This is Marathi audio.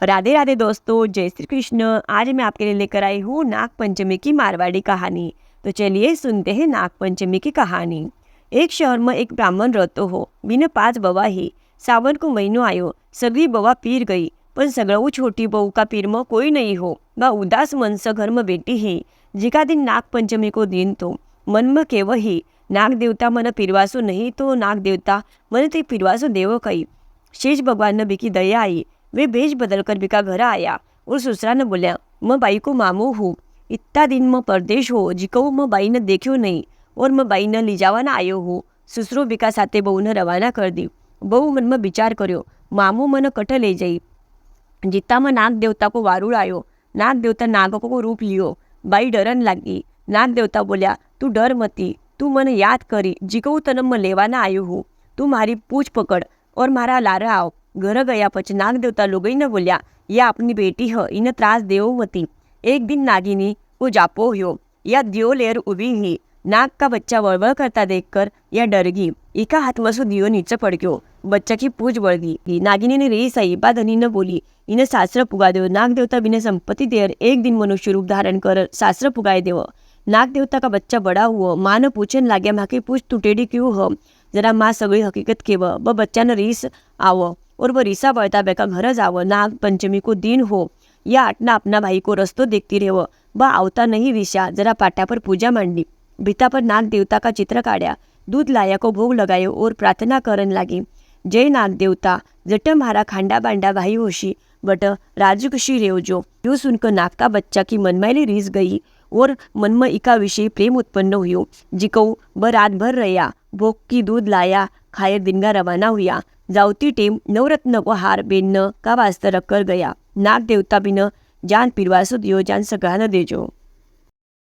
राधे राधे दोस्तों, जय श्री कृष्ण। आज मैं आपके लिए लेकर आई हूँ नाग पंचमी की मारवाड़ी कहानी। तो चलिए सुनते हैं नाग पंचमी की कहानी। एक शहर में एक ब्राह्मण रहतो हो, बिना 5 बवा ही। सावन को महीनो आयो, सगली बवा पीर गई, पर सगळाऊ छोटी बहू का पीर में कोई नहीं हो। वह उदास मन से घर में बैठी ही। जिका दिन नाग पंचमी को दिन तो मन में केव ही, नाग देवता मन पीरवासो नहीं तो नाग देवता मन ते पीरवासो देवो कही। शेष भगवान ने बीकी दया आई। वे भेष बदलकर बिका घर आया और ससुरा ने बोलिया, मैं बाई को मामू हूँ, इतना दिन में परदेश हो जिको मैं बाई ने देखो नहीं और मैं बाई ने लीजावाना आयो हूँ। ससुरो बिका साथे बहू ने रवाना कर दी। बहू मन में विचार कर्यो, मामू मन कटे ले जाई। जीता में नाग देवता को वारूड़ आयो। नाग देवता नागों को रूप लियो। बाई डरन लगी। नाग देवता बोलिया, तू डर मती, तू मन याद करी जिको तने मैं लेवाना आयो हूँ। तू मारी पूछ पकड़ और मारा लारा आओ। घर गया પછી નાગ દેવતા લોગઈને બોલ્યા, યા આપની બેટી હ, એને ત્રાસ દેવો મતી। एक दिन नागिनी को जापो हुयो, या दियो लेर उभी ही। नाग का बच्चा वळवळ करता देखकर या डर गई। एका हाथवसू दियो नीचे पड़ गयो। बच्चा की पूछ बढ़ गई। नागिनी ने रेस आई। बा धनी ने बोली, इन्हें शास्त्र पुगा दो। नाग देवता बिना संपत्ति देर एक दिन मनुष्य रूप धारण कर शास्त्र पुगाए देव। नाग देवता का बच्चा बड़ा हुआ। माँ ने पूछन लाग्या, माँ की पूछ टूटेडी क्यों हो, जरा माँ सगळी हकीकत केव। ब बच्चा ने रीस आवो और वह रीसा बढ़ता बेका घर जाव। नाग पंचमी को दिन हो, या आटना अपना भाई को रस्तो देखती रहो। वह आवता नहीं रीसा, जरा पाटा पर पूजा मांडी। भिता पर नाग देवता का चित्र काढ़ा, दूध लाया को भोग लगायो और प्रार्थना करन लगी। जय नाग देवता, जट मारा खांडा बांडा भाई होशी, बट राजकुशी रेवजो। यो सुनकर नाग का बच्चा की मनमाइली रीस गई और मन में इका विषय प्रेम उत्पन्न हुयो। जिको ब रात भर रहा, भोग की दूध लाया, खायर दिन का रवाना हुआ। जावती टेम नवरत्न को हार बेन का वास्ते रखकर गया। नाग देवता बिन जान पीरवासो दियो, जान सगळा न देजो।